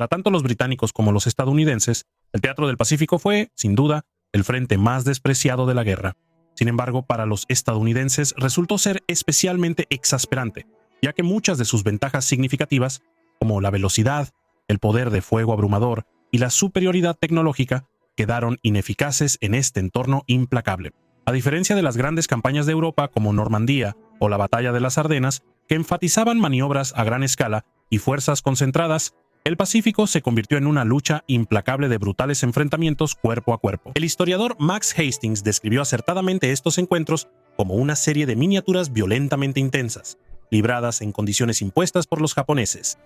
Para tanto los británicos como los estadounidenses, el Teatro del Pacífico fue, sin duda, el frente más despreciado de la guerra. Sin embargo, para los estadounidenses resultó ser especialmente exasperante, ya que muchas de sus ventajas significativas, como la velocidad, el poder de fuego abrumador y la superioridad tecnológica, quedaron ineficaces en este entorno implacable. A diferencia de las grandes campañas de Europa como Normandía o la Batalla de las Ardenas, que enfatizaban maniobras a gran escala y fuerzas concentradas, el Pacífico se convirtió en una lucha implacable de brutales enfrentamientos cuerpo a cuerpo. El historiador Max Hastings describió acertadamente estos encuentros como una serie de miniaturas violentamente intensas, libradas en condiciones impuestas por los japoneses.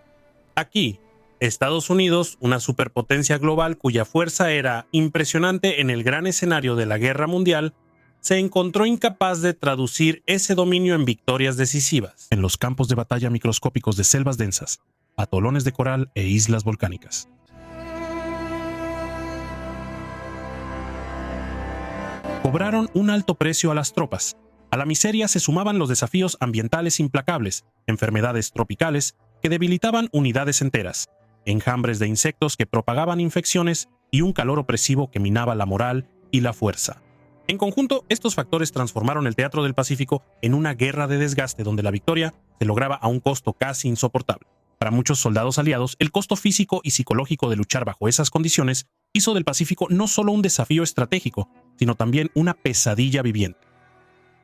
Aquí, Estados Unidos, una superpotencia global cuya fuerza era impresionante en el gran escenario de la Guerra Mundial, se encontró incapaz de traducir ese dominio en victorias decisivas en los campos de batalla microscópicos de selvas densas, atolones de coral e islas volcánicas. Cobraron un alto precio a las tropas. A la miseria se sumaban los desafíos ambientales implacables, enfermedades tropicales que debilitaban unidades enteras, enjambres de insectos que propagaban infecciones y un calor opresivo que minaba la moral y la fuerza. En conjunto, estos factores transformaron el Teatro del Pacífico en una guerra de desgaste donde la victoria se lograba a un costo casi insoportable. Para muchos soldados aliados, el costo físico y psicológico de luchar bajo esas condiciones hizo del Pacífico no solo un desafío estratégico, sino también una pesadilla viviente.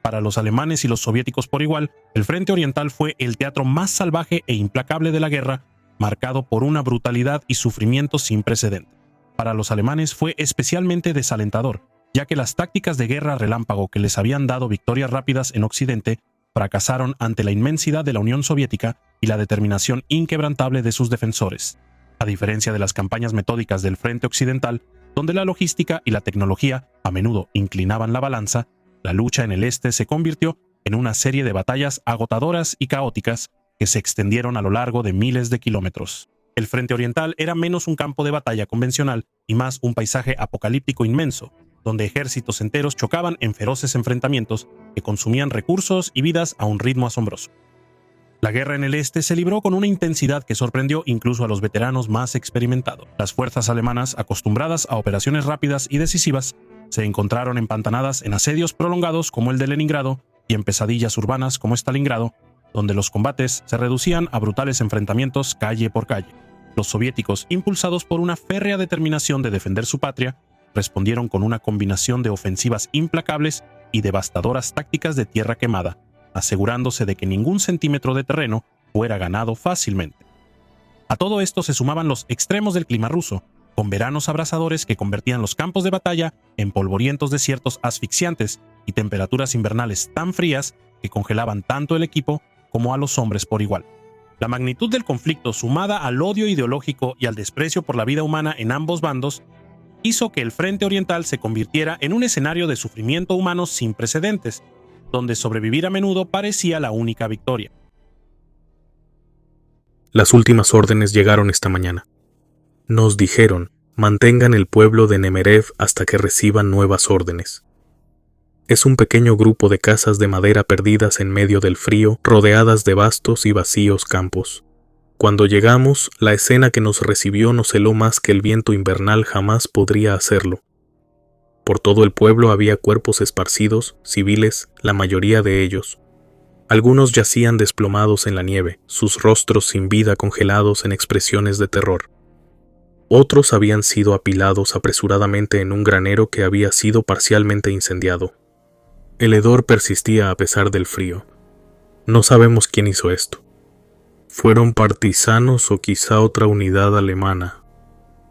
Para los alemanes y los soviéticos por igual, el Frente Oriental fue el teatro más salvaje e implacable de la guerra, marcado por una brutalidad y sufrimiento sin precedente. Para los alemanes fue especialmente desalentador, ya que las tácticas de guerra relámpago que les habían dado victorias rápidas en Occidente fracasaron ante la inmensidad de la Unión Soviética y la determinación inquebrantable de sus defensores. A diferencia de las campañas metódicas del Frente Occidental, donde la logística y la tecnología a menudo inclinaban la balanza, la lucha en el este se convirtió en una serie de batallas agotadoras y caóticas que se extendieron a lo largo de miles de kilómetros. El Frente Oriental era menos un campo de batalla convencional y más un paisaje apocalíptico inmenso, donde ejércitos enteros chocaban en feroces enfrentamientos que consumían recursos y vidas a un ritmo asombroso. La guerra en el este se libró con una intensidad que sorprendió incluso a los veteranos más experimentados. Las fuerzas alemanas, acostumbradas a operaciones rápidas y decisivas, se encontraron empantanadas en asedios prolongados como el de Leningrado y en pesadillas urbanas como Stalingrado, donde los combates se reducían a brutales enfrentamientos calle por calle. Los soviéticos, impulsados por una férrea determinación de defender su patria, respondieron con una combinación de ofensivas implacables y devastadoras tácticas de tierra quemada, asegurándose de que ningún centímetro de terreno fuera ganado fácilmente. A todo esto se sumaban los extremos del clima ruso, con veranos abrasadores que convertían los campos de batalla en polvorientos desiertos asfixiantes y temperaturas invernales tan frías que congelaban tanto el equipo como a los hombres por igual. La magnitud del conflicto, sumada al odio ideológico y al desprecio por la vida humana en ambos bandos, hizo que el Frente Oriental se convirtiera en un escenario de sufrimiento humano sin precedentes, donde sobrevivir a menudo parecía la única victoria. Las últimas órdenes llegaron esta mañana. Nos dijeron, mantengan el pueblo de Nemerev hasta que reciban nuevas órdenes. Es un pequeño grupo de casas de madera perdidas en medio del frío, rodeadas de vastos y vacíos campos. Cuando llegamos, la escena que nos recibió nos heló más que el viento invernal jamás podría hacerlo. Por todo el pueblo había cuerpos esparcidos, civiles, la mayoría de ellos. Algunos yacían desplomados en la nieve, sus rostros sin vida congelados en expresiones de terror. Otros habían sido apilados apresuradamente en un granero que había sido parcialmente incendiado. El hedor persistía a pesar del frío. No sabemos quién hizo esto. ¿Fueron partisanos o quizá otra unidad alemana?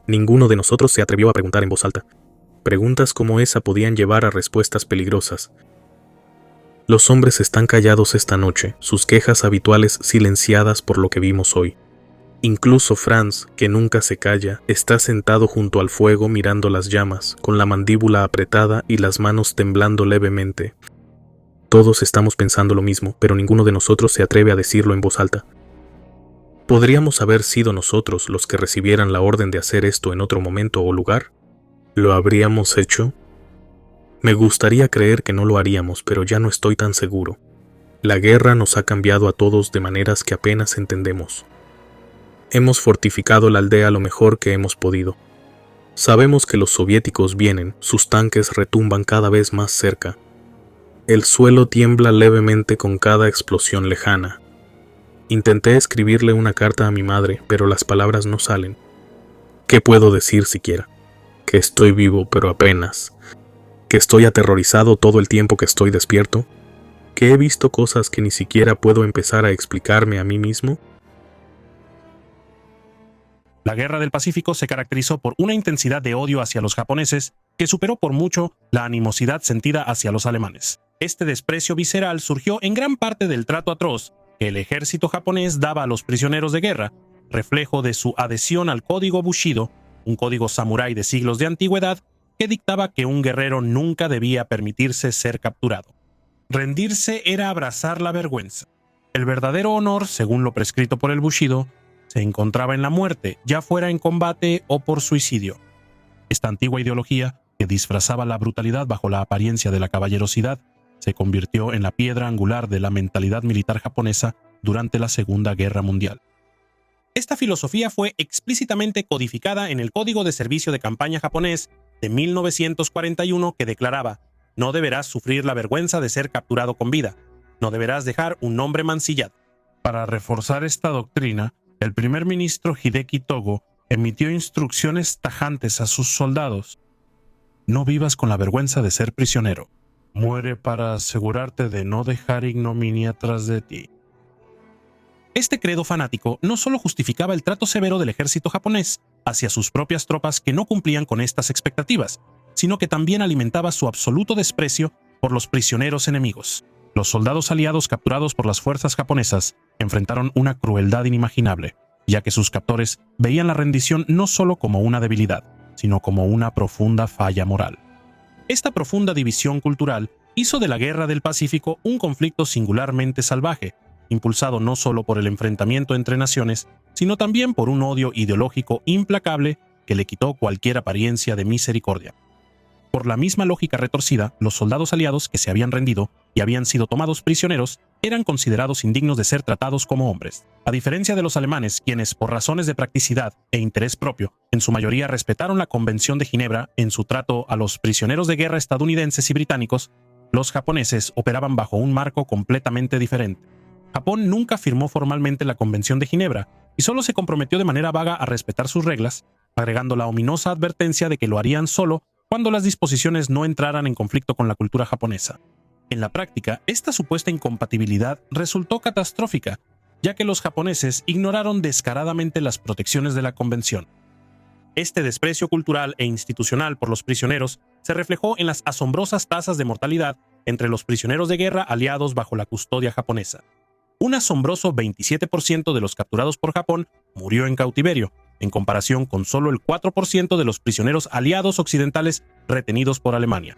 Ninguno de nosotros se atrevió a preguntar en voz alta. Preguntas como esa podían llevar a respuestas peligrosas. Los hombres están callados esta noche, sus quejas habituales silenciadas por lo que vimos hoy. Incluso Franz, que nunca se calla, está sentado junto al fuego mirando las llamas, con la mandíbula apretada y las manos temblando levemente. Todos estamos pensando lo mismo, pero ninguno de nosotros se atreve a decirlo en voz alta. ¿Podríamos haber sido nosotros los que recibieran la orden de hacer esto en otro momento o lugar? ¿Lo habríamos hecho? Me gustaría creer que no lo haríamos, pero ya no estoy tan seguro. La guerra nos ha cambiado a todos de maneras que apenas entendemos. Hemos fortificado la aldea lo mejor que hemos podido. Sabemos que los soviéticos vienen, sus tanques retumban cada vez más cerca. El suelo tiembla levemente con cada explosión lejana. Intenté escribirle una carta a mi madre, pero las palabras no salen. ¿Qué puedo decir siquiera? Que estoy vivo, pero apenas. Que estoy aterrorizado todo el tiempo que estoy despierto. Que he visto cosas que ni siquiera puedo empezar a explicarme a mí mismo. La Guerra del Pacífico se caracterizó por una intensidad de odio hacia los japoneses que superó por mucho la animosidad sentida hacia los alemanes. Este desprecio visceral surgió en gran parte del trato atroz que el ejército japonés daba a los prisioneros de guerra, reflejo de su adhesión al código Bushido, un código samurái de siglos de antigüedad que dictaba que un guerrero nunca debía permitirse ser capturado. Rendirse era abrazar la vergüenza. El verdadero honor, según lo prescrito por el Bushido, se encontraba en la muerte, ya fuera en combate o por suicidio. Esta antigua ideología, que disfrazaba la brutalidad bajo la apariencia de la caballerosidad, se convirtió en la piedra angular de la mentalidad militar japonesa durante la Segunda Guerra Mundial. Esta filosofía fue explícitamente codificada en el Código de Servicio de Campaña japonés de 1941 que declaraba: no deberás sufrir la vergüenza de ser capturado con vida, no deberás dejar un nombre mancillado. Para reforzar esta doctrina, el primer ministro Hideki Togo emitió instrucciones tajantes a sus soldados. No vivas con la vergüenza de ser prisionero. Muere para asegurarte de no dejar ignominia tras de ti. Este credo fanático no solo justificaba el trato severo del ejército japonés hacia sus propias tropas que no cumplían con estas expectativas, sino que también alimentaba su absoluto desprecio por los prisioneros enemigos. Los soldados aliados capturados por las fuerzas japonesas enfrentaron una crueldad inimaginable, ya que sus captores veían la rendición no solo como una debilidad, sino como una profunda falla moral. Esta profunda división cultural hizo de la Guerra del Pacífico un conflicto singularmente salvaje, impulsado no solo por el enfrentamiento entre naciones, sino también por un odio ideológico implacable que le quitó cualquier apariencia de misericordia. Por la misma lógica retorcida, los soldados aliados que se habían rendido y habían sido tomados prisioneros eran considerados indignos de ser tratados como hombres. A diferencia de los alemanes, quienes, por razones de practicidad e interés propio, en su mayoría respetaron la Convención de Ginebra en su trato a los prisioneros de guerra estadounidenses y británicos, los japoneses operaban bajo un marco completamente diferente. Japón nunca firmó formalmente la Convención de Ginebra y solo se comprometió de manera vaga a respetar sus reglas, agregando la ominosa advertencia de que lo harían solo cuando las disposiciones no entraran en conflicto con la cultura japonesa. En la práctica, esta supuesta incompatibilidad resultó catastrófica, ya que los japoneses ignoraron descaradamente las protecciones de la Convención. Este desprecio cultural e institucional por los prisioneros se reflejó en las asombrosas tasas de mortalidad entre los prisioneros de guerra aliados bajo la custodia japonesa. Un asombroso 27% de los capturados por Japón murió en cautiverio, en comparación con solo el 4% de los prisioneros aliados occidentales retenidos por Alemania.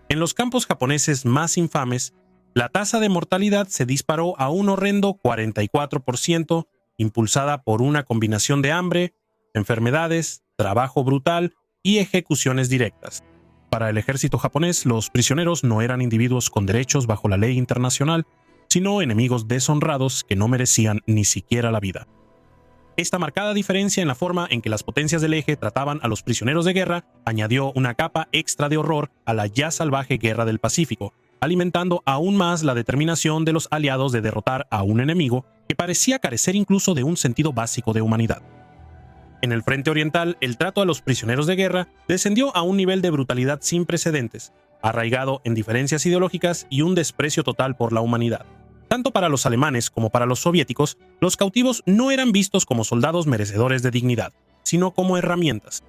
En los campos japoneses más infames, la tasa de mortalidad se disparó a un horrendo 44%, impulsada por una combinación de hambre, enfermedades, trabajo brutal y ejecuciones directas. Para el ejército japonés, los prisioneros no eran individuos con derechos bajo la ley internacional, sino enemigos deshonrados que no merecían ni siquiera la vida. Esta marcada diferencia en la forma en que las potencias del eje trataban a los prisioneros de guerra añadió una capa extra de horror a la ya salvaje Guerra del Pacífico, alimentando aún más la determinación de los aliados de derrotar a un enemigo que parecía carecer incluso de un sentido básico de humanidad. En el frente oriental, el trato a los prisioneros de guerra descendió a un nivel de brutalidad sin precedentes, arraigado en diferencias ideológicas y un desprecio total por la humanidad. Tanto para los alemanes como para los soviéticos, los cautivos no eran vistos como soldados merecedores de dignidad, sino como herramientas.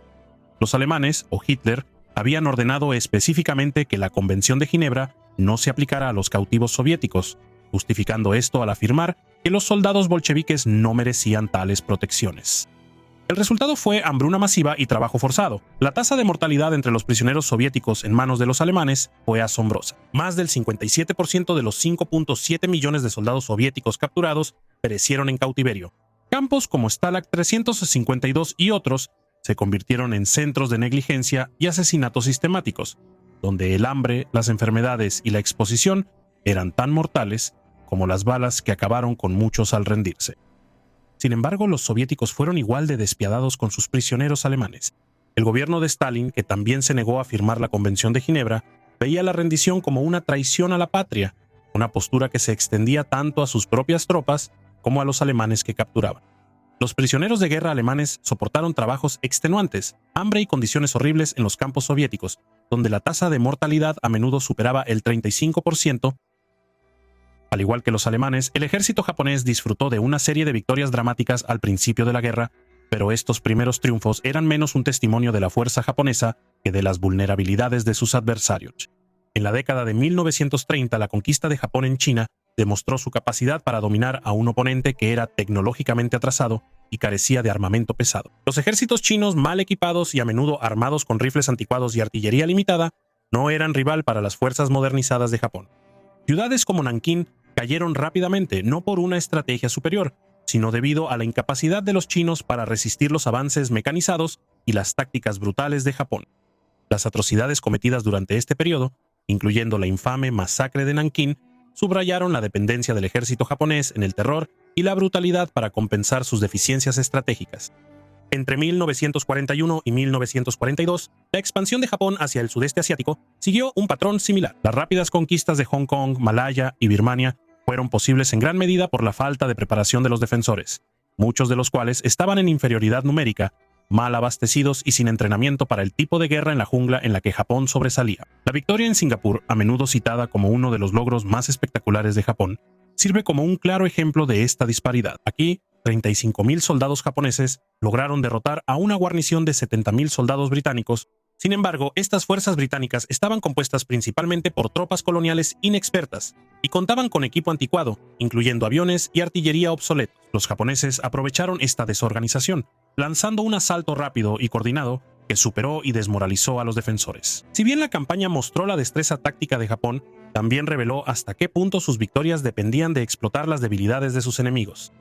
Los alemanes, o Hitler, habían ordenado específicamente que la Convención de Ginebra no se aplicara a los cautivos soviéticos, justificando esto al afirmar que los soldados bolcheviques no merecían tales protecciones. El resultado fue hambruna masiva y trabajo forzado. La tasa de mortalidad entre los prisioneros soviéticos en manos de los alemanes fue asombrosa. Más del 57% de los 5.7 millones de soldados soviéticos capturados perecieron en cautiverio. Campos como Stalag 352 y otros se convirtieron en centros de negligencia y asesinatos sistemáticos, donde el hambre, las enfermedades y la exposición eran tan mortales como las balas que acabaron con muchos al rendirse. Sin embargo, los soviéticos fueron igual de despiadados con sus prisioneros alemanes. El gobierno de Stalin, que también se negó a firmar la Convención de Ginebra, veía la rendición como una traición a la patria, una postura que se extendía tanto a sus propias tropas como a los alemanes que capturaban. Los prisioneros de guerra alemanes soportaron trabajos extenuantes, hambre y condiciones horribles en los campos soviéticos, donde la tasa de mortalidad a menudo superaba el 35%. Al igual que los alemanes, el ejército japonés disfrutó de una serie de victorias dramáticas al principio de la guerra, pero estos primeros triunfos eran menos un testimonio de la fuerza japonesa que de las vulnerabilidades de sus adversarios. En la década de 1930, la conquista de Japón en China demostró su capacidad para dominar a un oponente que era tecnológicamente atrasado y carecía de armamento pesado. Los ejércitos chinos, mal equipados y a menudo armados con rifles anticuados y artillería limitada, no eran rival para las fuerzas modernizadas de Japón. Ciudades como Nankín cayeron rápidamente, no por una estrategia superior, sino debido a la incapacidad de los chinos para resistir los avances mecanizados y las tácticas brutales de Japón. Las atrocidades cometidas durante este periodo, incluyendo la infame masacre de Nankín, subrayaron la dependencia del ejército japonés en el terror y la brutalidad para compensar sus deficiencias estratégicas. Entre 1941 y 1942, la expansión de Japón hacia el sudeste asiático siguió un patrón similar. Las rápidas conquistas de Hong Kong, Malaya y Birmania fueron posibles en gran medida por la falta de preparación de los defensores, muchos de los cuales estaban en inferioridad numérica, mal abastecidos y sin entrenamiento para el tipo de guerra en la jungla en la que Japón sobresalía. La victoria en Singapur, a menudo citada como uno de los logros más espectaculares de Japón, sirve como un claro ejemplo de esta disparidad. Aquí, 35.000 soldados japoneses lograron derrotar a una guarnición de 70.000 soldados británicos. Sin embargo, estas fuerzas británicas estaban compuestas principalmente por tropas coloniales inexpertas y contaban con equipo anticuado, incluyendo aviones y artillería obsoletos. Los japoneses aprovecharon esta desorganización, lanzando un asalto rápido y coordinado que superó y desmoralizó a los defensores. Si bien la campaña mostró la destreza táctica de Japón, también reveló hasta qué punto sus victorias dependían de explotar las debilidades de sus enemigos.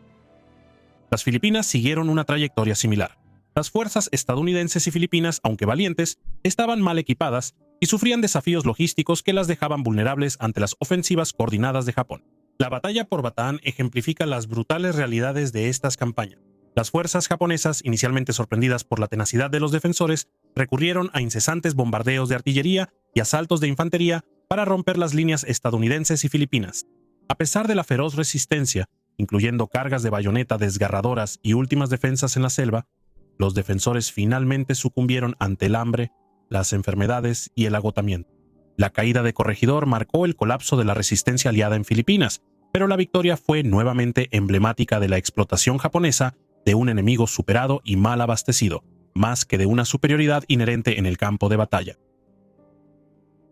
Las Filipinas siguieron una trayectoria similar. Las fuerzas estadounidenses y filipinas, aunque valientes, estaban mal equipadas y sufrían desafíos logísticos que las dejaban vulnerables ante las ofensivas coordinadas de Japón. La batalla por Bataan ejemplifica las brutales realidades de estas campañas. Las fuerzas japonesas, inicialmente sorprendidas por la tenacidad de los defensores, recurrieron a incesantes bombardeos de artillería y asaltos de infantería para romper las líneas estadounidenses y filipinas. A pesar de la feroz resistencia, incluyendo cargas de bayoneta desgarradoras y últimas defensas en la selva, los defensores finalmente sucumbieron ante el hambre, las enfermedades y el agotamiento. La caída de Corregidor marcó el colapso de la resistencia aliada en Filipinas, pero la victoria fue nuevamente emblemática de la explotación japonesa de un enemigo superado y mal abastecido, más que de una superioridad inherente en el campo de batalla.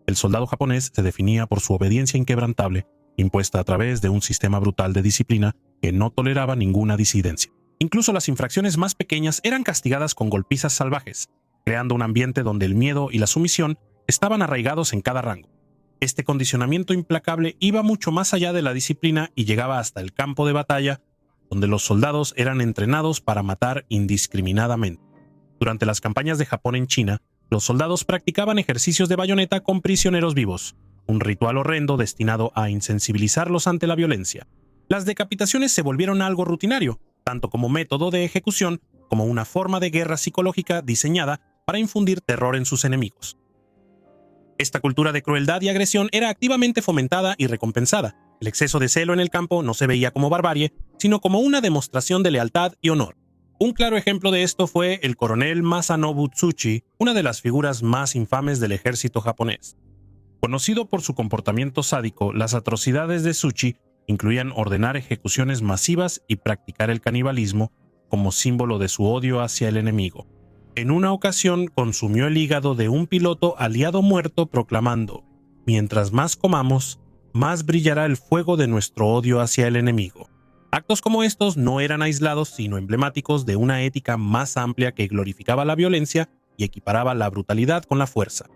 El soldado japonés se definía por su obediencia inquebrantable, impuesta a través de un sistema brutal de disciplina que no toleraba ninguna disidencia. Incluso las infracciones más pequeñas eran castigadas con golpizas salvajes, creando un ambiente donde el miedo y la sumisión estaban arraigados en cada rango. Este condicionamiento implacable iba mucho más allá de la disciplina y llegaba hasta el campo de batalla, donde los soldados eran entrenados para matar indiscriminadamente. Durante las campañas de Japón en China, los soldados practicaban ejercicios de bayoneta con prisioneros vivos, un ritual horrendo destinado a insensibilizarlos ante la violencia. Las decapitaciones se volvieron algo rutinario, tanto como método de ejecución como una forma de guerra psicológica diseñada para infundir terror en sus enemigos. Esta cultura de crueldad y agresión era activamente fomentada y recompensada. El exceso de celo en el campo no se veía como barbarie, sino como una demostración de lealtad y honor. Un claro ejemplo de esto fue el coronel Masanobu Tsuchi, una de las figuras más infames del ejército japonés. Conocido por su comportamiento sádico, las atrocidades de Tsuchi incluían ordenar ejecuciones masivas y practicar el canibalismo como símbolo de su odio hacia el enemigo. En una ocasión consumió el hígado de un piloto aliado muerto proclamando: «Mientras más comamos, más brillará el fuego de nuestro odio hacia el enemigo». Actos como estos no eran aislados, sino emblemáticos de una ética más amplia que glorificaba la violencia y equiparaba la brutalidad con la fuerza.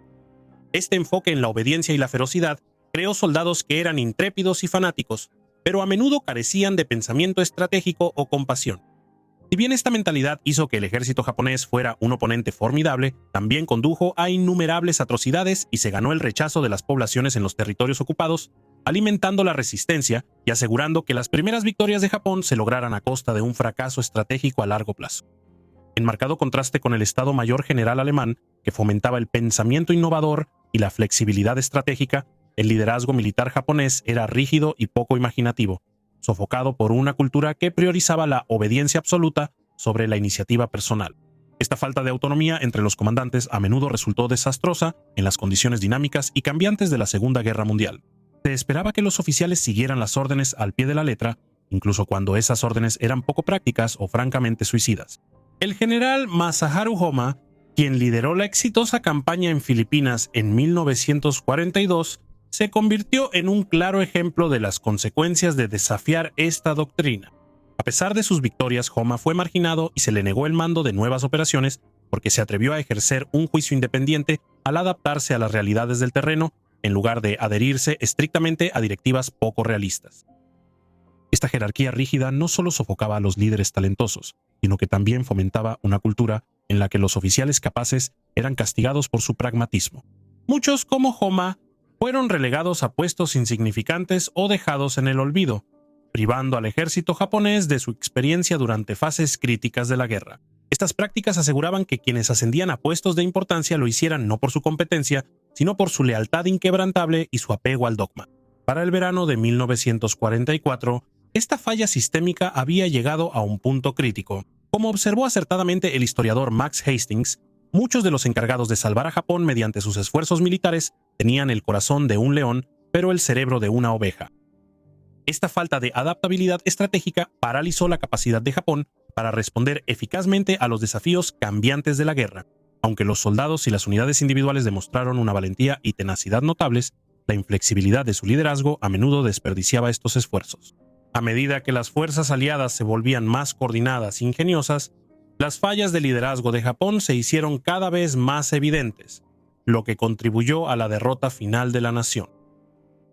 Este enfoque en la obediencia y la ferocidad creó soldados que eran intrépidos y fanáticos, pero a menudo carecían de pensamiento estratégico o compasión. Si bien esta mentalidad hizo que el ejército japonés fuera un oponente formidable, también condujo a innumerables atrocidades y se ganó el rechazo de las poblaciones en los territorios ocupados, alimentando la resistencia y asegurando que las primeras victorias de Japón se lograran a costa de un fracaso estratégico a largo plazo. En marcado contraste con el Estado Mayor General alemán, que fomentaba el pensamiento innovador y la flexibilidad estratégica, el liderazgo militar japonés era rígido y poco imaginativo, sofocado por una cultura que priorizaba la obediencia absoluta sobre la iniciativa personal. Esta falta de autonomía entre los comandantes a menudo resultó desastrosa en las condiciones dinámicas y cambiantes de la Segunda Guerra Mundial. Se esperaba que los oficiales siguieran las órdenes al pie de la letra, incluso cuando esas órdenes eran poco prácticas o francamente suicidas. El general Masaharu Homma, quien lideró la exitosa campaña en Filipinas en 1942, se convirtió en un claro ejemplo de las consecuencias de desafiar esta doctrina. A pesar de sus victorias, Homma fue marginado y se le negó el mando de nuevas operaciones porque se atrevió a ejercer un juicio independiente al adaptarse a las realidades del terreno, en lugar de adherirse estrictamente a directivas poco realistas. Esta jerarquía rígida no solo sofocaba a los líderes talentosos, sino que también fomentaba una cultura en la que los oficiales capaces eran castigados por su pragmatismo. Muchos, como Homma, fueron relegados a puestos insignificantes o dejados en el olvido, privando al ejército japonés de su experiencia durante fases críticas de la guerra. Estas prácticas aseguraban que quienes ascendían a puestos de importancia lo hicieran no por su competencia, sino por su lealtad inquebrantable y su apego al dogma. Para el verano de 1944, esta falla sistémica había llegado a un punto crítico. Como observó acertadamente el historiador Max Hastings, muchos de los encargados de salvar a Japón mediante sus esfuerzos militares tenían el corazón de un león, pero el cerebro de una oveja. Esta falta de adaptabilidad estratégica paralizó la capacidad de Japón para responder eficazmente a los desafíos cambiantes de la guerra. Aunque los soldados y las unidades individuales demostraron una valentía y tenacidad notables, la inflexibilidad de su liderazgo a menudo desperdiciaba estos esfuerzos. A medida que las fuerzas aliadas se volvían más coordinadas e ingeniosas, las fallas de liderazgo de Japón se hicieron cada vez más evidentes, lo que contribuyó a la derrota final de la nación.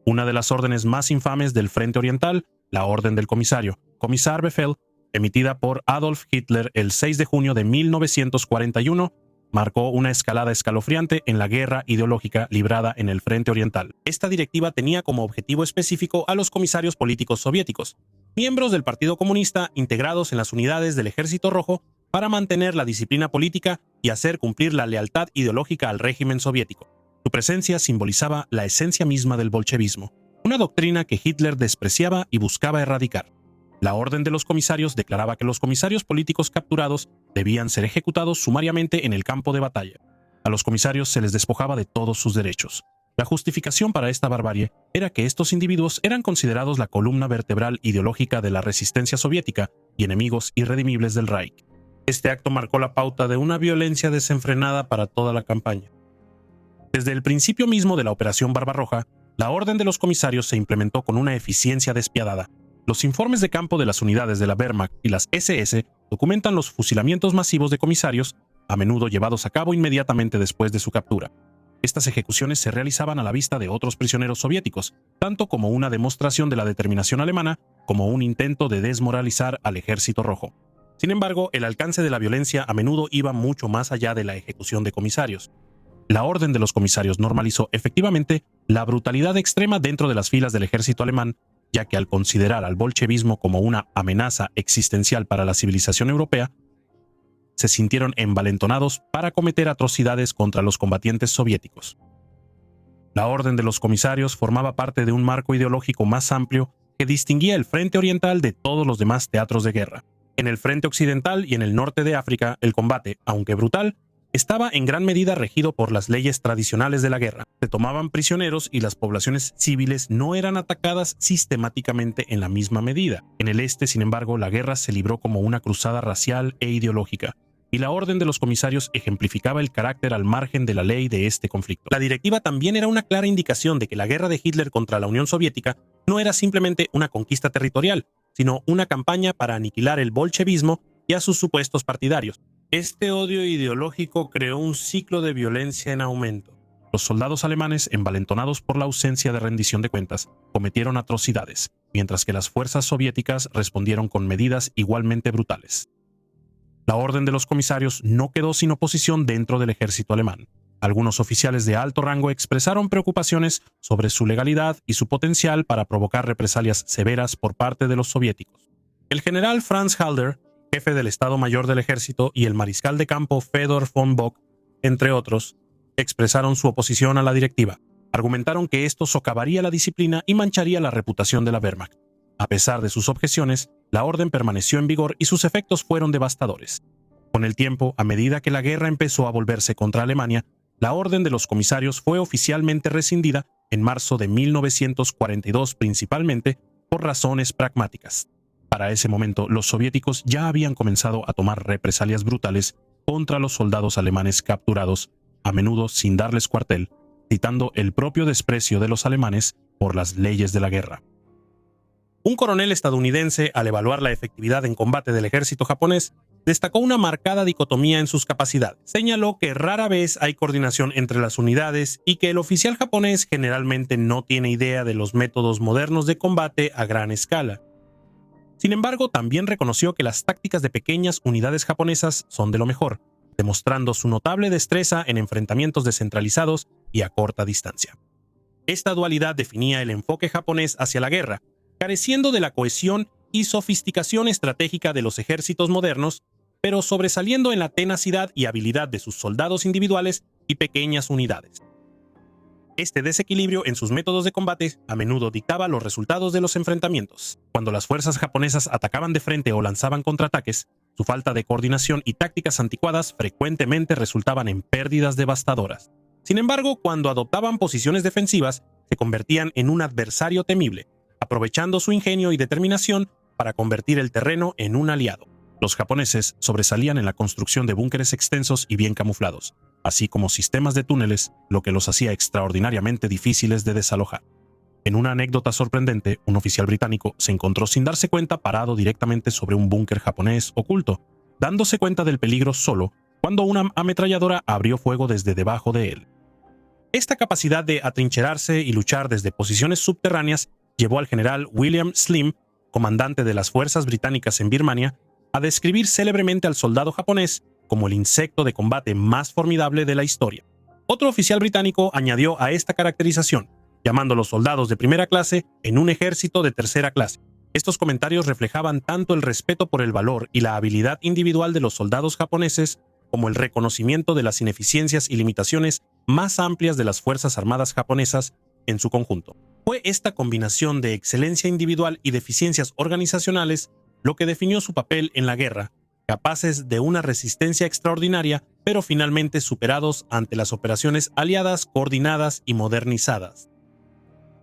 Una de las órdenes más infames del Frente Oriental, la Orden del Comisario, Kommissarbefehl, emitida por Adolf Hitler el 6 de junio de 1941, marcó una escalada escalofriante en la guerra ideológica librada en el Frente Oriental. Esta directiva tenía como objetivo específico a los comisarios políticos soviéticos, miembros del Partido Comunista integrados en las unidades del Ejército Rojo para mantener la disciplina política y hacer cumplir la lealtad ideológica al régimen soviético. Su presencia simbolizaba la esencia misma del bolchevismo, una doctrina que Hitler despreciaba y buscaba erradicar. La Orden de los Comisarios declaraba que los comisarios políticos capturados debían ser ejecutados sumariamente en el campo de batalla. A los comisarios se les despojaba de todos sus derechos. La justificación para esta barbarie era que estos individuos eran considerados la columna vertebral ideológica de la resistencia soviética y enemigos irredimibles del Reich. Este acto marcó la pauta de una violencia desenfrenada para toda la campaña. Desde el principio mismo de la Operación Barbarroja, la Orden de los Comisarios se implementó con una eficiencia despiadada. Los informes de campo de las unidades de la Wehrmacht y las SS documentan los fusilamientos masivos de comisarios, a menudo llevados a cabo inmediatamente después de su captura. Estas ejecuciones se realizaban a la vista de otros prisioneros soviéticos, tanto como una demostración de la determinación alemana como un intento de desmoralizar al Ejército Rojo. Sin embargo, el alcance de la violencia a menudo iba mucho más allá de la ejecución de comisarios. La Orden de los Comisarios normalizó efectivamente la brutalidad extrema dentro de las filas del ejército alemán, ya que al considerar al bolchevismo como una amenaza existencial para la civilización europea, se sintieron envalentonados para cometer atrocidades contra los combatientes soviéticos. La Orden de los Comisarios formaba parte de un marco ideológico más amplio que distinguía el Frente Oriental de todos los demás teatros de guerra. En el Frente Occidental y en el norte de África, el combate, aunque brutal, estaba en gran medida regido por las leyes tradicionales de la guerra. Se tomaban prisioneros y las poblaciones civiles no eran atacadas sistemáticamente en la misma medida. En el este, sin embargo, la guerra se libró como una cruzada racial e ideológica, y la Orden de los Comisarios ejemplificaba el carácter al margen de la ley de este conflicto. La directiva también era una clara indicación de que la guerra de Hitler contra la Unión Soviética no era simplemente una conquista territorial, sino una campaña para aniquilar el bolchevismo y a sus supuestos partidarios. Este odio ideológico creó un ciclo de violencia en aumento. Los soldados alemanes, envalentonados por la ausencia de rendición de cuentas, cometieron atrocidades, mientras que las fuerzas soviéticas respondieron con medidas igualmente brutales. La Orden de los Comisarios no quedó sin oposición dentro del ejército alemán. Algunos oficiales de alto rango expresaron preocupaciones sobre su legalidad y su potencial para provocar represalias severas por parte de los soviéticos. El general Franz Halder, jefe del Estado Mayor del Ejército, y el mariscal de campo Fedor von Bock, entre otros, expresaron su oposición a la directiva. Argumentaron que esto socavaría la disciplina y mancharía la reputación de la Wehrmacht. A pesar de sus objeciones, la orden permaneció en vigor y sus efectos fueron devastadores. Con el tiempo, a medida que la guerra empezó a volverse contra Alemania, la orden de los comisarios fue oficialmente rescindida en marzo de 1942, principalmente por razones pragmáticas. Para ese momento, los soviéticos ya habían comenzado a tomar represalias brutales contra los soldados alemanes capturados, a menudo sin darles cuartel, citando el propio desprecio de los alemanes por las leyes de la guerra. Un coronel estadounidense, al evaluar la efectividad en combate del ejército japonés, destacó una marcada dicotomía en sus capacidades. Señaló que rara vez hay coordinación entre las unidades y que el oficial japonés generalmente no tiene idea de los métodos modernos de combate a gran escala. Sin embargo, también reconoció que las tácticas de pequeñas unidades japonesas son de lo mejor, demostrando su notable destreza en enfrentamientos descentralizados y a corta distancia. Esta dualidad definía el enfoque japonés hacia la guerra, careciendo de la cohesión y sofisticación estratégica de los ejércitos modernos, pero sobresaliendo en la tenacidad y habilidad de sus soldados individuales y pequeñas unidades. Este desequilibrio en sus métodos de combate a menudo dictaba los resultados de los enfrentamientos. Cuando las fuerzas japonesas atacaban de frente o lanzaban contraataques, su falta de coordinación y tácticas anticuadas frecuentemente resultaban en pérdidas devastadoras. Sin embargo, cuando adoptaban posiciones defensivas, se convertían en un adversario temible, aprovechando su ingenio y determinación para convertir el terreno en un aliado. Los japoneses sobresalían en la construcción de búnkeres extensos y bien camuflados, así como sistemas de túneles, lo que los hacía extraordinariamente difíciles de desalojar. En una anécdota sorprendente, un oficial británico se encontró sin darse cuenta parado directamente sobre un búnker japonés oculto, dándose cuenta del peligro solo cuando una ametralladora abrió fuego desde debajo de él. Esta capacidad de atrincherarse y luchar desde posiciones subterráneas llevó al general William Slim, comandante de las fuerzas británicas en Birmania, a describir célebremente al soldado japonés como el insecto de combate más formidable de la historia. Otro oficial británico añadió a esta caracterización, llamando a los soldados de primera clase en un ejército de tercera clase. Estos comentarios reflejaban tanto el respeto por el valor y la habilidad individual de los soldados japoneses como el reconocimiento de las ineficiencias y limitaciones más amplias de las Fuerzas Armadas japonesas en su conjunto. Fue esta combinación de excelencia individual y deficiencias organizacionales lo que definió su papel en la guerra, capaces de una resistencia extraordinaria, pero finalmente superados ante las operaciones aliadas coordinadas y modernizadas.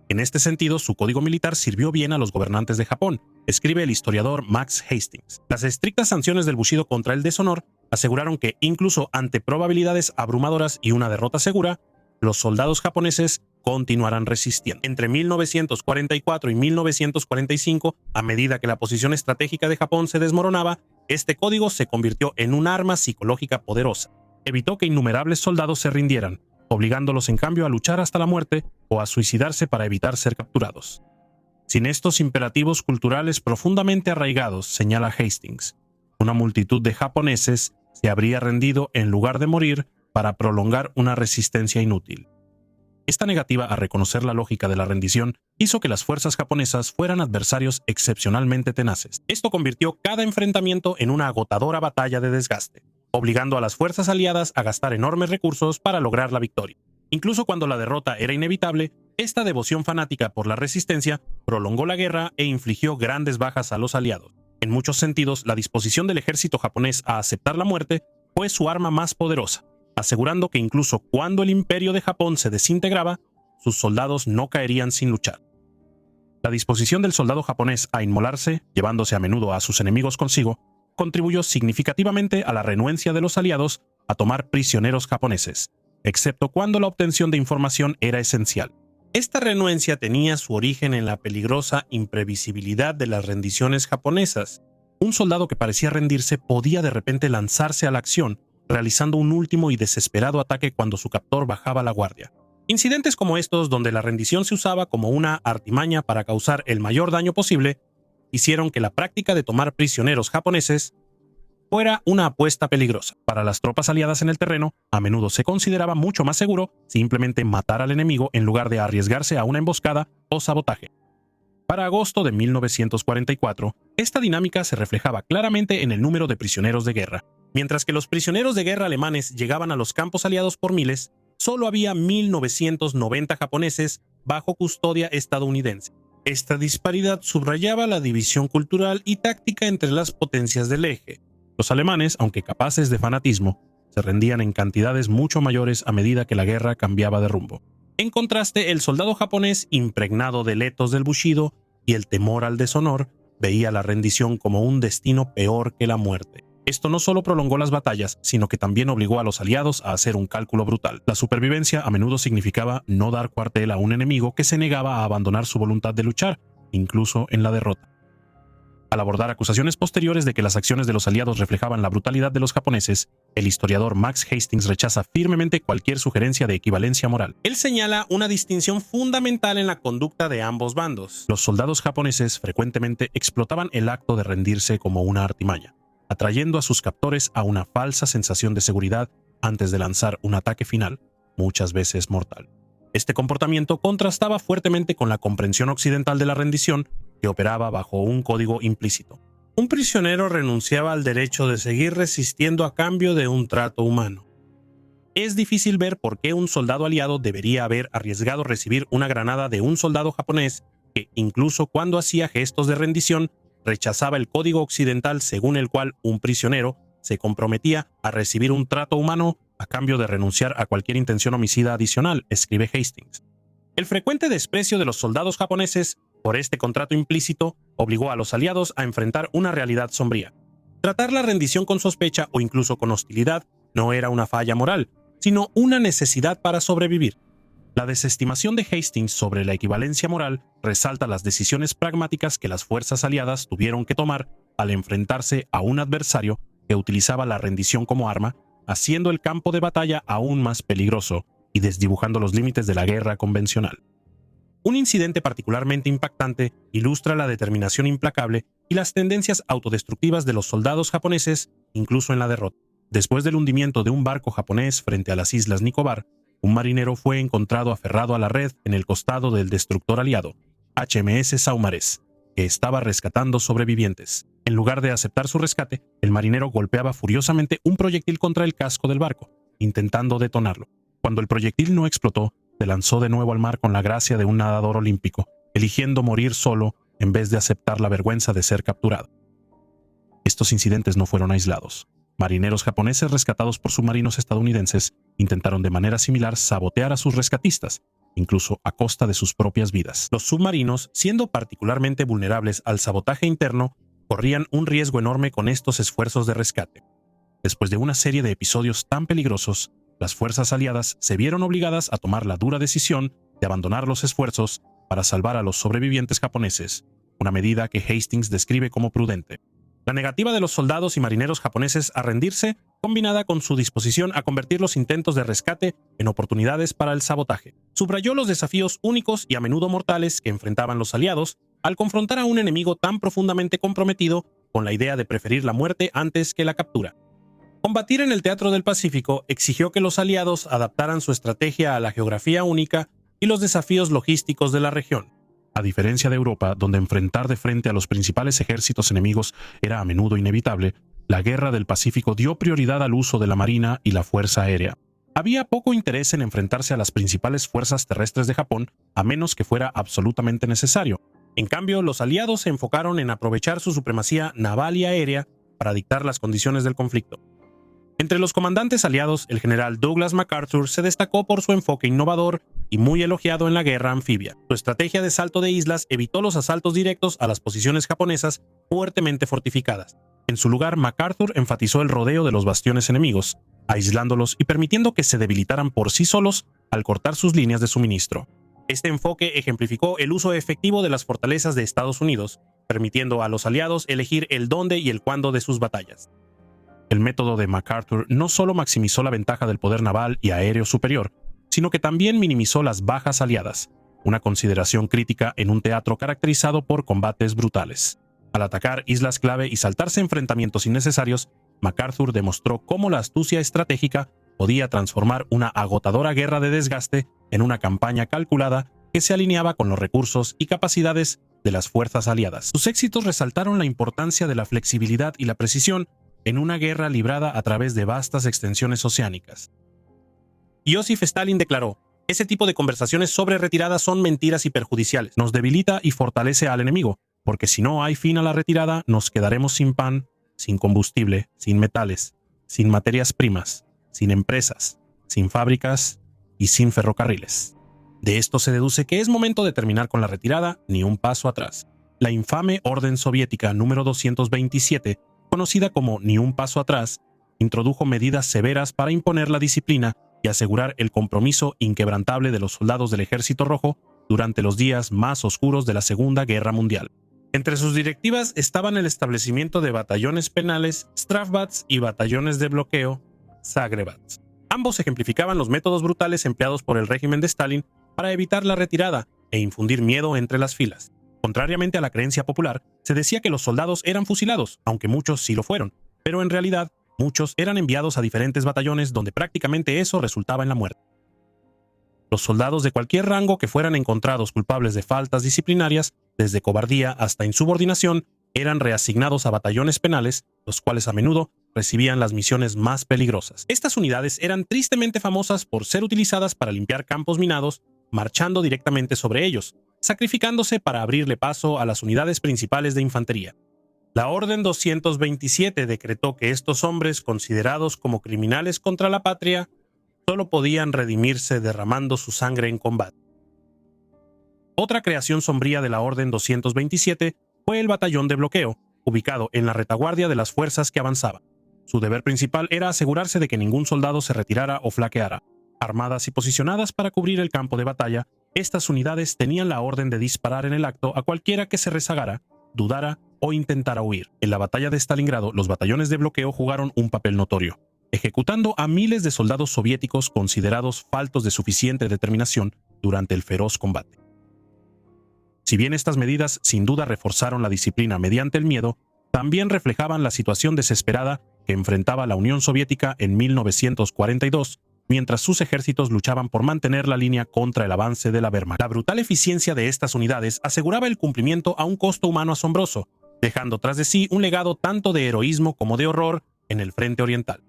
En este sentido, su código militar sirvió bien a los gobernantes de Japón, escribe el historiador Max Hastings. Las estrictas sanciones del Bushido contra el deshonor aseguraron que, incluso ante probabilidades abrumadoras y una derrota segura, los soldados japoneses continuarán resistiendo. Entre 1944 y 1945, a medida que la posición estratégica de Japón se desmoronaba, este código se convirtió en un arma psicológica poderosa. Evitó que innumerables soldados se rindieran, obligándolos en cambio a luchar hasta la muerte o a suicidarse para evitar ser capturados. Sin estos imperativos culturales profundamente arraigados, señala Hastings, una multitud de japoneses se habría rendido en lugar de morir para prolongar una resistencia inútil. Esta negativa a reconocer la lógica de la rendición hizo que las fuerzas japonesas fueran adversarios excepcionalmente tenaces. Esto convirtió cada enfrentamiento en una agotadora batalla de desgaste, obligando a las fuerzas aliadas a gastar enormes recursos para lograr la victoria. Incluso cuando la derrota era inevitable, esta devoción fanática por la resistencia prolongó la guerra e infligió grandes bajas a los aliados. En muchos sentidos, la disposición del ejército japonés a aceptar la muerte fue su arma más poderosa, asegurando que incluso cuando el imperio de Japón se desintegraba, sus soldados no caerían sin luchar. La disposición del soldado japonés a inmolarse, llevándose a menudo a sus enemigos consigo, contribuyó significativamente a la renuencia de los aliados a tomar prisioneros japoneses, excepto cuando la obtención de información era esencial. Esta renuencia tenía su origen en la peligrosa imprevisibilidad de las rendiciones japonesas. Un soldado que parecía rendirse podía de repente lanzarse a la acción, realizando un último y desesperado ataque cuando su captor bajaba la guardia. Incidentes como estos, donde la rendición se usaba como una artimaña para causar el mayor daño posible, hicieron que la práctica de tomar prisioneros japoneses fuera una apuesta peligrosa. Para las tropas aliadas en el terreno, a menudo se consideraba mucho más seguro simplemente matar al enemigo en lugar de arriesgarse a una emboscada o sabotaje. Para agosto de 1944, esta dinámica se reflejaba claramente en el número de prisioneros de guerra. Mientras que los prisioneros de guerra alemanes llegaban a los campos aliados por miles, solo había 1.990 japoneses bajo custodia estadounidense. Esta disparidad subrayaba la división cultural y táctica entre las potencias del eje. Los alemanes, aunque capaces de fanatismo, se rendían en cantidades mucho mayores a medida que la guerra cambiaba de rumbo. En contraste, el soldado japonés, impregnado del ethos del Bushido y el temor al deshonor, veía la rendición como un destino peor que la muerte. Esto no solo prolongó las batallas, sino que también obligó a los aliados a hacer un cálculo brutal. La supervivencia a menudo significaba no dar cuartel a un enemigo que se negaba a abandonar su voluntad de luchar, incluso en la derrota. Al abordar acusaciones posteriores de que las acciones de los aliados reflejaban la brutalidad de los japoneses, el historiador Max Hastings rechaza firmemente cualquier sugerencia de equivalencia moral. Él señala una distinción fundamental en la conducta de ambos bandos. Los soldados japoneses frecuentemente explotaban el acto de rendirse como una artimaña, atrayendo a sus captores a una falsa sensación de seguridad antes de lanzar un ataque final, muchas veces mortal. Este comportamiento contrastaba fuertemente con la comprensión occidental de la rendición, que operaba bajo un código implícito. Un prisionero renunciaba al derecho de seguir resistiendo a cambio de un trato humano. Es difícil ver por qué un soldado aliado debería haber arriesgado recibir una granada de un soldado japonés que, incluso cuando hacía gestos de rendición, rechazaba el código occidental según el cual un prisionero se comprometía a recibir un trato humano a cambio de renunciar a cualquier intención homicida adicional, escribe Hastings. El frecuente desprecio de los soldados japoneses por este contrato implícito obligó a los aliados a enfrentar una realidad sombría. Tratar la rendición con sospecha o incluso con hostilidad no era una falla moral, sino una necesidad para sobrevivir. La desestimación de Hastings sobre la equivalencia moral resalta las decisiones pragmáticas que las fuerzas aliadas tuvieron que tomar al enfrentarse a un adversario que utilizaba la rendición como arma, haciendo el campo de batalla aún más peligroso y desdibujando los límites de la guerra convencional. Un incidente particularmente impactante ilustra la determinación implacable y las tendencias autodestructivas de los soldados japoneses, incluso en la derrota. Después del hundimiento de un barco japonés frente a las islas Nicobar, un marinero fue encontrado aferrado a la red en el costado del destructor aliado, HMS Saumarez, que estaba rescatando sobrevivientes. En lugar de aceptar su rescate, el marinero golpeaba furiosamente un proyectil contra el casco del barco, intentando detonarlo. Cuando el proyectil no explotó, se lanzó de nuevo al mar con la gracia de un nadador olímpico, eligiendo morir solo en vez de aceptar la vergüenza de ser capturado. Estos incidentes no fueron aislados. Marineros japoneses rescatados por submarinos estadounidenses intentaron de manera similar sabotear a sus rescatistas, incluso a costa de sus propias vidas. Los submarinos, siendo particularmente vulnerables al sabotaje interno, corrían un riesgo enorme con estos esfuerzos de rescate. Después de una serie de episodios tan peligrosos, las fuerzas aliadas se vieron obligadas a tomar la dura decisión de abandonar los esfuerzos para salvar a los sobrevivientes japoneses, una medida que Hastings describe como prudente. La negativa de los soldados y marineros japoneses a rendirse, combinada con su disposición a convertir los intentos de rescate en oportunidades para el sabotaje, subrayó los desafíos únicos y a menudo mortales que enfrentaban los aliados al confrontar a un enemigo tan profundamente comprometido con la idea de preferir la muerte antes que la captura. Combatir en el Teatro del Pacífico exigió que los aliados adaptaran su estrategia a la geografía única y los desafíos logísticos de la región. A diferencia de Europa, donde enfrentar de frente a los principales ejércitos enemigos era a menudo inevitable, la Guerra del Pacífico dio prioridad al uso de la marina y la fuerza aérea. Había poco interés en enfrentarse a las principales fuerzas terrestres de Japón, a menos que fuera absolutamente necesario. En cambio, los aliados se enfocaron en aprovechar su supremacía naval y aérea para dictar las condiciones del conflicto. Entre los comandantes aliados, el general Douglas MacArthur se destacó por su enfoque innovador y muy elogiado en la guerra anfibia. Su estrategia de salto de islas evitó los asaltos directos a las posiciones japonesas fuertemente fortificadas. En su lugar, MacArthur enfatizó el rodeo de los bastiones enemigos, aislándolos y permitiendo que se debilitaran por sí solos al cortar sus líneas de suministro. Este enfoque ejemplificó el uso efectivo de las fortalezas de Estados Unidos, permitiendo a los aliados elegir el dónde y el cuándo de sus batallas. El método de MacArthur no solo maximizó la ventaja del poder naval y aéreo superior, sino que también minimizó las bajas aliadas, una consideración crítica en un teatro caracterizado por combates brutales. Al atacar islas clave y saltarse enfrentamientos innecesarios, MacArthur demostró cómo la astucia estratégica podía transformar una agotadora guerra de desgaste en una campaña calculada que se alineaba con los recursos y capacidades de las fuerzas aliadas. Sus éxitos resaltaron la importancia de la flexibilidad y la precisión en una guerra librada a través de vastas extensiones oceánicas. Joseph Stalin declaró: "Ese tipo de conversaciones sobre retirada son mentiras y perjudiciales. Nos debilita y fortalece al enemigo, porque si no hay fin a la retirada, nos quedaremos sin pan, sin combustible, sin metales, sin materias primas, sin empresas, sin fábricas y sin ferrocarriles". De esto se deduce que es momento de terminar con la retirada, ni un paso atrás. La infame Orden Soviética número 227, conocida como Ni un paso atrás, introdujo medidas severas para imponer la disciplina y asegurar el compromiso inquebrantable de los soldados del Ejército Rojo durante los días más oscuros de la Segunda Guerra Mundial. Entre sus directivas estaban el establecimiento de batallones penales, Strafbats, y batallones de bloqueo, Zagrebats. Ambos ejemplificaban los métodos brutales empleados por el régimen de Stalin para evitar la retirada e infundir miedo entre las filas. Contrariamente a la creencia popular, se decía que los soldados eran fusilados, aunque muchos sí lo fueron, pero en realidad muchos eran enviados a diferentes batallones donde prácticamente eso resultaba en la muerte. Los soldados de cualquier rango que fueran encontrados culpables de faltas disciplinarias, desde cobardía hasta insubordinación, eran reasignados a batallones penales, los cuales a menudo recibían las misiones más peligrosas. Estas unidades eran tristemente famosas por ser utilizadas para limpiar campos minados, marchando directamente sobre ellos, sacrificándose para abrirle paso a las unidades principales de infantería. La Orden 227 decretó que estos hombres, considerados como criminales contra la patria, solo podían redimirse derramando su sangre en combate. Otra creación sombría de la Orden 227 fue el batallón de bloqueo, ubicado en la retaguardia de las fuerzas que avanzaban. Su deber principal era asegurarse de que ningún soldado se retirara o flaqueara. Armadas y posicionadas para cubrir el campo de batalla, estas unidades tenían la orden de disparar en el acto a cualquiera que se rezagara, dudara o intentara huir. En la batalla de Stalingrado, los batallones de bloqueo jugaron un papel notorio, ejecutando a miles de soldados soviéticos considerados faltos de suficiente determinación durante el feroz combate. Si bien estas medidas sin duda reforzaron la disciplina mediante el miedo, también reflejaban la situación desesperada que enfrentaba la Unión Soviética en 1942, mientras sus ejércitos luchaban por mantener la línea contra el avance de la Wehrmacht. La brutal eficiencia de estas unidades aseguraba el cumplimiento a un costo humano asombroso, dejando tras de sí un legado tanto de heroísmo como de horror en el frente oriental.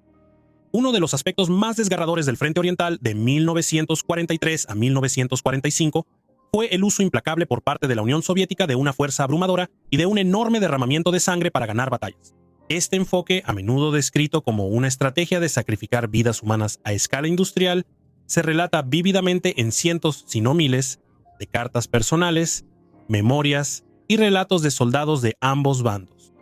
Uno de los aspectos más desgarradores del frente oriental de 1943 a 1945 fue el uso implacable por parte de la Unión Soviética de una fuerza abrumadora y de un enorme derramamiento de sangre para ganar batallas. Este enfoque, a menudo descrito como una estrategia de sacrificar vidas humanas a escala industrial, se relata vívidamente en cientos, si no miles, de cartas personales, memorias y relatos de soldados de ambos bandos.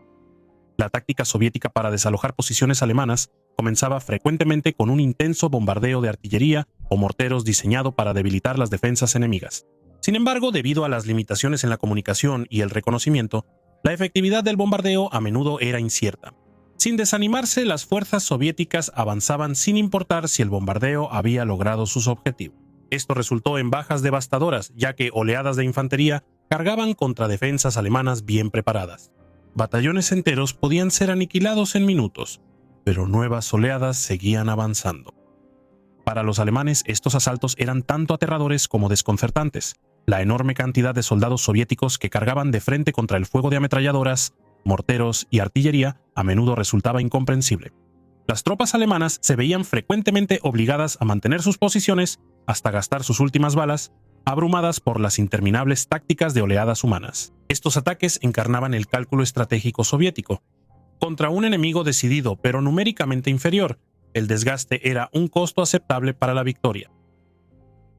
La táctica soviética para desalojar posiciones alemanas comenzaba frecuentemente con un intenso bombardeo de artillería o morteros diseñado para debilitar las defensas enemigas. Sin embargo, debido a las limitaciones en la comunicación y el reconocimiento, la efectividad del bombardeo a menudo era incierta. Sin desanimarse, las fuerzas soviéticas avanzaban sin importar si el bombardeo había logrado sus objetivos. Esto resultó en bajas devastadoras, ya que oleadas de infantería cargaban contra defensas alemanas bien preparadas. Batallones enteros podían ser aniquilados en minutos, pero nuevas oleadas seguían avanzando. Para los alemanes, estos asaltos eran tanto aterradores como desconcertantes. La enorme cantidad de soldados soviéticos que cargaban de frente contra el fuego de ametralladoras, morteros y artillería a menudo resultaba incomprensible. Las tropas alemanas se veían frecuentemente obligadas a mantener sus posiciones hasta gastar sus últimas balas, abrumadas por las interminables tácticas de oleadas humanas. Estos ataques encarnaban el cálculo estratégico soviético. Contra un enemigo decidido pero numéricamente inferior, el desgaste era un costo aceptable para la victoria.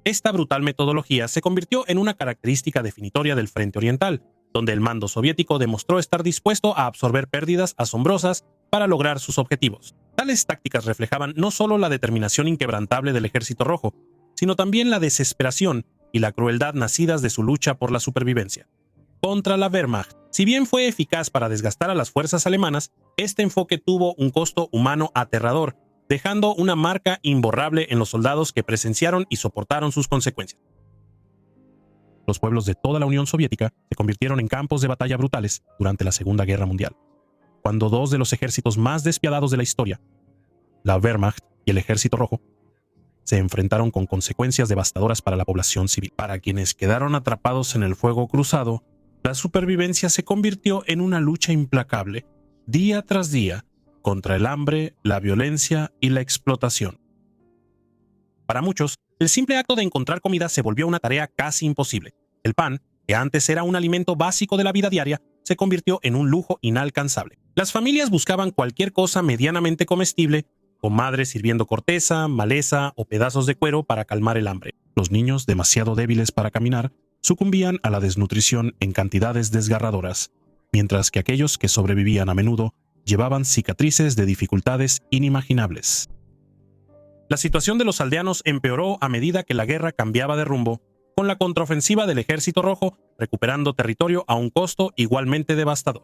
Esta brutal metodología se convirtió en una característica definitoria del frente oriental, donde el mando soviético demostró estar dispuesto a absorber pérdidas asombrosas para lograr sus objetivos. Tales tácticas reflejaban no solo la determinación inquebrantable del Ejército Rojo, sino también la desesperación y la crueldad nacidas de su lucha por la supervivencia. Contra la Wehrmacht, si bien fue eficaz para desgastar a las fuerzas alemanas, este enfoque tuvo un costo humano aterrador, dejando una marca imborrable en los soldados que presenciaron y soportaron sus consecuencias. Los pueblos de toda la Unión Soviética se convirtieron en campos de batalla brutales durante la Segunda Guerra Mundial. cuando dos de los ejércitos más despiadados de la historia, la Wehrmacht y el Ejército Rojo, se enfrentaron con consecuencias devastadoras para la población civil. Para quienes quedaron atrapados en el fuego cruzado, la supervivencia se convirtió en una lucha implacable, día tras día, contra el hambre, la violencia y la explotación. Para muchos, el simple acto de encontrar comida se volvió una tarea casi imposible. El pan, que antes era un alimento básico de la vida diaria, se convirtió en un lujo inalcanzable. Las familias buscaban cualquier cosa medianamente comestible, con madres sirviendo corteza, maleza o pedazos de cuero para calmar el hambre. Los niños, demasiado débiles para caminar, sucumbían a la desnutrición en cantidades desgarradoras, mientras que aquellos que sobrevivían a menudo llevaban cicatrices de dificultades inimaginables. La situación de los aldeanos empeoró a medida que la guerra cambiaba de rumbo, con la contraofensiva del Ejército Rojo recuperando territorio a un costo igualmente devastador.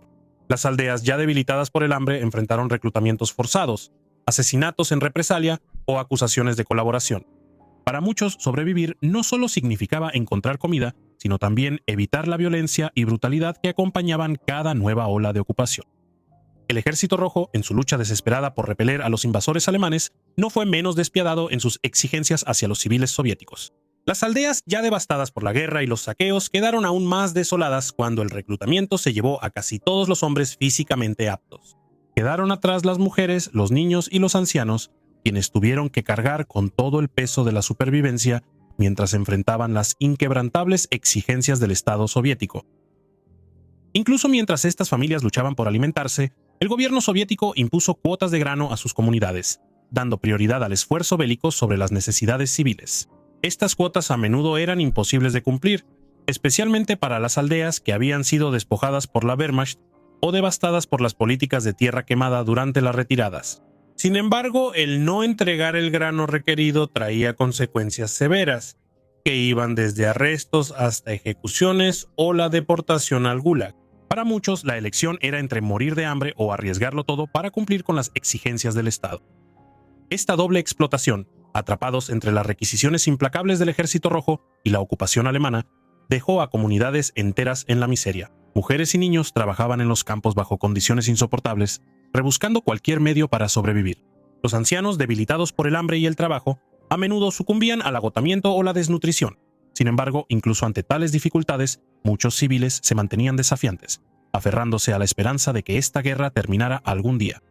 Las aldeas ya debilitadas por el hambre enfrentaron reclutamientos forzados, asesinatos en represalia o acusaciones de colaboración. Para muchos, sobrevivir no solo significaba encontrar comida, sino también evitar la violencia y brutalidad que acompañaban cada nueva ola de ocupación. El Ejército Rojo, en su lucha desesperada por repeler a los invasores alemanes, no fue menos despiadado en sus exigencias hacia los civiles soviéticos. Las aldeas ya devastadas por la guerra y los saqueos quedaron aún más desoladas cuando el reclutamiento se llevó a casi todos los hombres físicamente aptos. Quedaron atrás las mujeres, los niños y los ancianos, quienes tuvieron que cargar con todo el peso de la supervivencia mientras enfrentaban las inquebrantables exigencias del Estado soviético. Incluso mientras estas familias luchaban por alimentarse, el gobierno soviético impuso cuotas de grano a sus comunidades, dando prioridad al esfuerzo bélico sobre las necesidades civiles. Estas cuotas a menudo eran imposibles de cumplir, especialmente para las aldeas que habían sido despojadas por la Wehrmacht o devastadas por las políticas de tierra quemada durante las retiradas. Sin embargo, el no entregar el grano requerido traía consecuencias severas, que iban desde arrestos hasta ejecuciones o la deportación al Gulag. Para muchos, la elección era entre morir de hambre o arriesgarlo todo para cumplir con las exigencias del Estado. Esta doble explotación, atrapados entre las requisiciones implacables del Ejército Rojo y la ocupación alemana, dejó a comunidades enteras en la miseria. Mujeres y niños trabajaban en los campos bajo condiciones insoportables, rebuscando cualquier medio para sobrevivir. Los ancianos, debilitados por el hambre y el trabajo, a menudo sucumbían al agotamiento o la desnutrición. Sin embargo, incluso ante tales dificultades, muchos civiles se mantenían desafiantes, aferrándose a la esperanza de que esta guerra terminara algún día.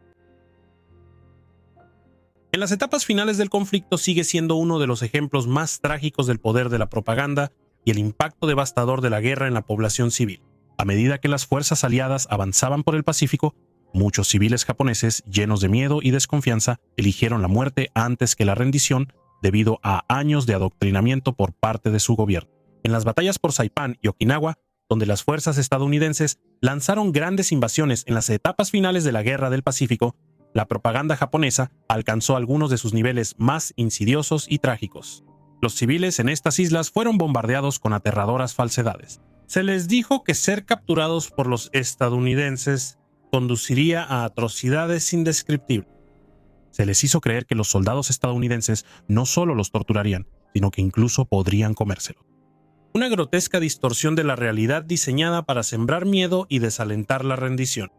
En las etapas finales del conflicto sigue siendo uno de los ejemplos más trágicos del poder de la propaganda y el impacto devastador de la guerra en la población civil. A medida que las fuerzas aliadas avanzaban por el Pacífico, muchos civiles japoneses, llenos de miedo y desconfianza, eligieron la muerte antes que la rendición debido a años de adoctrinamiento por parte de su gobierno. En las batallas por Saipán y Okinawa, donde las fuerzas estadounidenses lanzaron grandes invasiones en las etapas finales de la Guerra del Pacífico, la propaganda japonesa alcanzó algunos de sus niveles más insidiosos y trágicos. Los civiles en estas islas fueron bombardeados con aterradoras falsedades. Se les dijo que ser capturados por los estadounidenses conduciría a atrocidades indescriptibles. Se les hizo creer que los soldados estadounidenses no solo los torturarían, sino que incluso podrían comérselo. Una grotesca distorsión de la realidad diseñada para sembrar miedo y desalentar la rendición.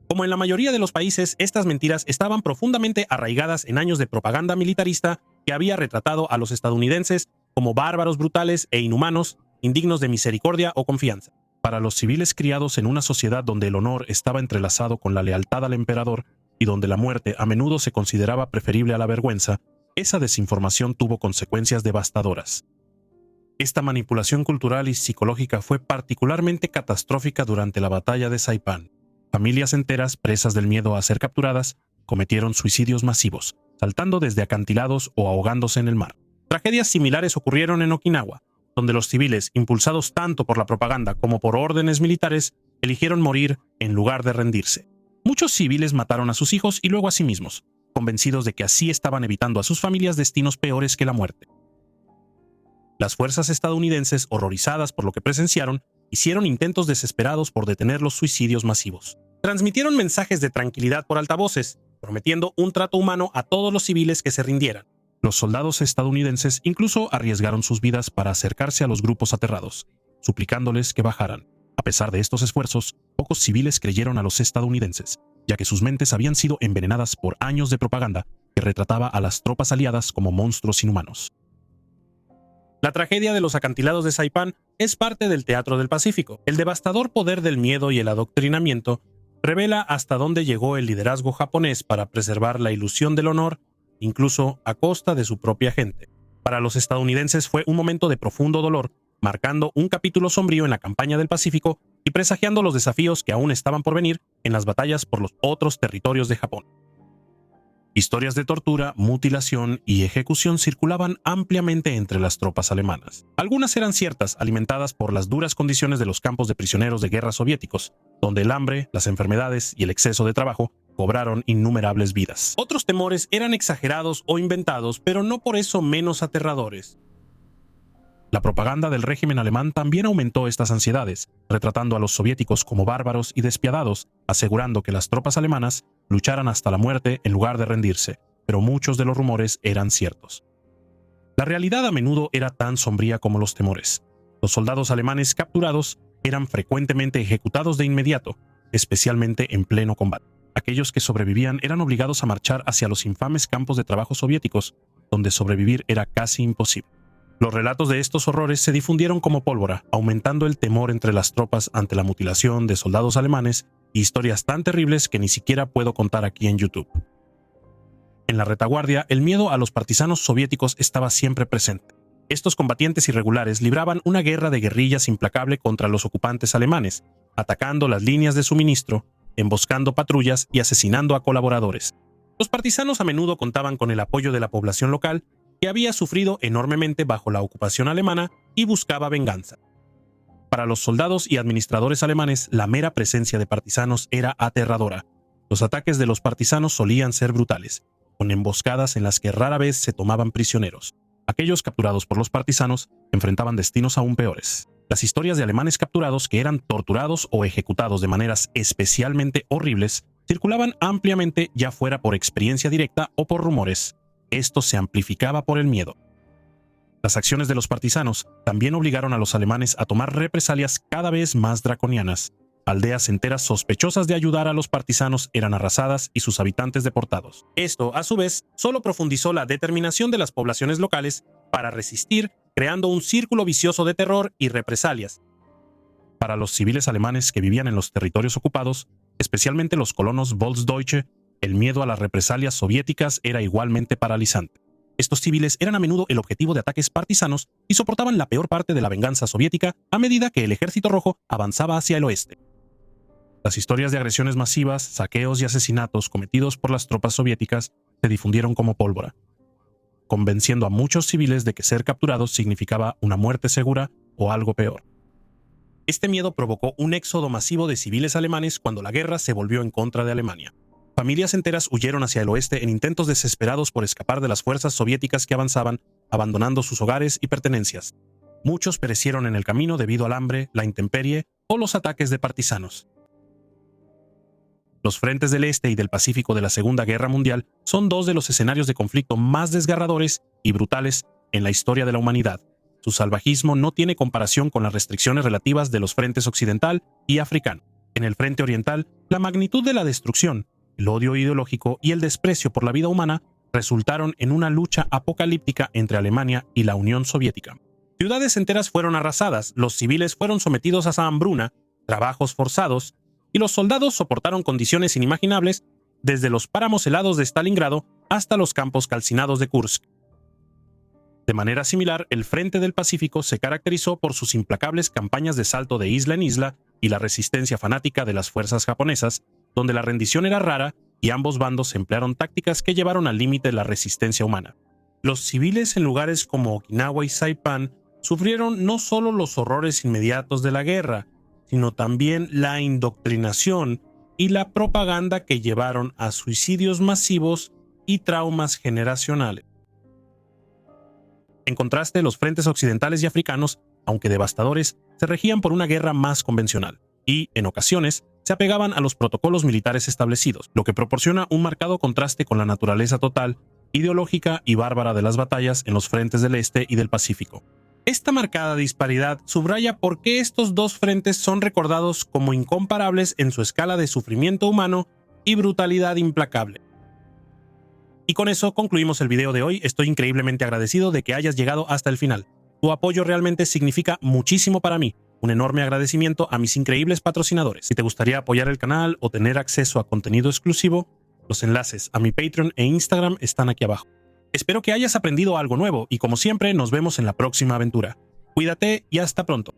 Como en la mayoría de los países, estas mentiras estaban profundamente arraigadas en años de propaganda militarista que había retratado a los estadounidenses como bárbaros brutales e inhumanos, indignos de misericordia o confianza. Para los civiles criados en una sociedad donde el honor estaba entrelazado con la lealtad al emperador y donde la muerte a menudo se consideraba preferible a la vergüenza, esa desinformación tuvo consecuencias devastadoras. Esta manipulación cultural y psicológica fue particularmente catastrófica durante la batalla de Saipán. Familias enteras, presas del miedo a ser capturadas, cometieron suicidios masivos, saltando desde acantilados o ahogándose en el mar. Tragedias similares ocurrieron en Okinawa, donde los civiles, impulsados tanto por la propaganda como por órdenes militares, eligieron morir en lugar de rendirse. Muchos civiles mataron a sus hijos y luego a sí mismos, convencidos de que así estaban evitando a sus familias destinos peores que la muerte. Las fuerzas estadounidenses, horrorizadas por lo que presenciaron, hicieron intentos desesperados por detener los suicidios masivos. Transmitieron mensajes de tranquilidad por altavoces, prometiendo un trato humano a todos los civiles que se rindieran. Los soldados estadounidenses incluso arriesgaron sus vidas para acercarse a los grupos aterrados, suplicándoles que bajaran. A pesar de estos esfuerzos, Pocos civiles creyeron a los estadounidenses, ya que sus mentes habían sido envenenadas por años de propaganda que retrataba a las tropas aliadas como monstruos inhumanos. La tragedia de los acantilados de Saipán es parte del teatro del Pacífico. El devastador poder del miedo y el adoctrinamiento revela hasta dónde llegó el liderazgo japonés para preservar la ilusión del honor, incluso a costa de su propia gente. Para los estadounidenses fue un momento de profundo dolor, marcando un capítulo sombrío en la campaña del Pacífico y presagiando los desafíos que aún estaban por venir en las batallas por los otros territorios de Japón. Historias de tortura, mutilación y ejecución circulaban ampliamente entre las tropas alemanas. Algunas eran ciertas, alimentadas por las duras condiciones de los campos de prisioneros de guerra soviéticos, donde el hambre, las enfermedades y el exceso de trabajo cobraron innumerables vidas. Otros temores eran exagerados o inventados, pero no por eso menos aterradores. La propaganda del régimen alemán también aumentó estas ansiedades, retratando a los soviéticos como bárbaros y despiadados, asegurando que las tropas alemanas lucharan hasta la muerte en lugar de rendirse, pero muchos de los rumores eran ciertos. La realidad a menudo era tan sombría como los temores. Los soldados alemanes capturados eran frecuentemente ejecutados de inmediato, especialmente en pleno combate. Aquellos que sobrevivían eran obligados a marchar hacia los infames campos de trabajo soviéticos, donde sobrevivir era casi imposible. Los relatos de estos horrores se difundieron como pólvora, aumentando el temor entre las tropas ante la mutilación de soldados alemanes y historias tan terribles que ni siquiera puedo contar aquí en YouTube. En la retaguardia, el miedo a los partisanos soviéticos estaba siempre presente. Estos combatientes irregulares libraban una guerra de guerrillas implacable contra los ocupantes alemanes, atacando las líneas de suministro, emboscando patrullas y asesinando a colaboradores. Los partisanos a menudo contaban con el apoyo de la población local, que había sufrido enormemente bajo la ocupación alemana y buscaba venganza. Para los soldados y administradores alemanes, la mera presencia de partisanos era aterradora. Los ataques de los partisanos solían ser brutales, con emboscadas en las que rara vez se tomaban prisioneros. Aquellos capturados por los partisanos enfrentaban destinos aún peores. Las historias de alemanes capturados que eran torturados o ejecutados de maneras especialmente horribles circulaban ampliamente, ya fuera por experiencia directa o por rumores. Esto se amplificaba por el miedo. Las acciones de los partisanos también obligaron a los alemanes a tomar represalias cada vez más draconianas. Aldeas enteras sospechosas de ayudar a los partisanos eran arrasadas y sus habitantes deportados. Esto, a su vez, solo profundizó la determinación de las poblaciones locales para resistir, creando un círculo vicioso de terror y represalias. Para los civiles alemanes que vivían en los territorios ocupados, especialmente los colonos Volksdeutsche, el miedo a las represalias soviéticas era igualmente paralizante. Estos civiles eran a menudo el objetivo de ataques partisanos y soportaban la peor parte de la venganza soviética a medida que el Ejército Rojo avanzaba hacia el oeste. Las historias de agresiones masivas, saqueos y asesinatos cometidos por las tropas soviéticas se difundieron como pólvora, convenciendo a muchos civiles de que ser capturados significaba una muerte segura o algo peor. Este miedo provocó un éxodo masivo de civiles alemanes cuando la guerra se volvió en contra de Alemania. Familias enteras huyeron hacia el oeste en intentos desesperados por escapar de las fuerzas soviéticas que avanzaban, abandonando sus hogares y pertenencias. Muchos perecieron en el camino debido al hambre, la intemperie o los ataques de partisanos. Los frentes del Este y del Pacífico de la Segunda Guerra Mundial son dos de los escenarios de conflicto más desgarradores y brutales en la historia de la humanidad. Su salvajismo no tiene comparación con las restricciones relativas de los frentes occidental y africano. En el frente oriental, la magnitud de la destrucción, el odio ideológico y el desprecio por la vida humana resultaron en una lucha apocalíptica entre Alemania y la Unión Soviética. Ciudades enteras fueron arrasadas, los civiles fueron sometidos a hambruna, trabajos forzados, y los soldados soportaron condiciones inimaginables desde los páramos helados de Stalingrado hasta los campos calcinados de Kursk. De manera similar, el Frente del Pacífico se caracterizó por sus implacables campañas de salto de isla en isla y la resistencia fanática de las fuerzas japonesas, donde la rendición era rara y ambos bandos emplearon tácticas que llevaron al límite la resistencia humana. Los civiles en lugares como Okinawa y Saipán sufrieron no solo los horrores inmediatos de la guerra, sino también la indoctrinación y la propaganda que llevaron a suicidios masivos y traumas generacionales. En contraste, los frentes occidentales y africanos, aunque devastadores, se regían por una guerra más convencional y, en ocasiones, se apegaban a los protocolos militares establecidos, lo que proporciona un marcado contraste con la naturaleza total, ideológica y bárbara de las batallas en los frentes del Este y del Pacífico. Esta marcada disparidad subraya por qué estos dos frentes son recordados como incomparables en su escala de sufrimiento humano y brutalidad implacable. Y con eso concluimos el video de hoy. Estoy increíblemente agradecido de que hayas llegado hasta el final. Tu apoyo realmente significa muchísimo para mí. Un enorme agradecimiento a mis increíbles patrocinadores. Si te gustaría apoyar el canal o tener acceso a contenido exclusivo, los enlaces a mi Patreon e Instagram están aquí abajo. Espero que hayas aprendido algo nuevo y como siempre nos vemos en la próxima aventura. Cuídate y hasta pronto.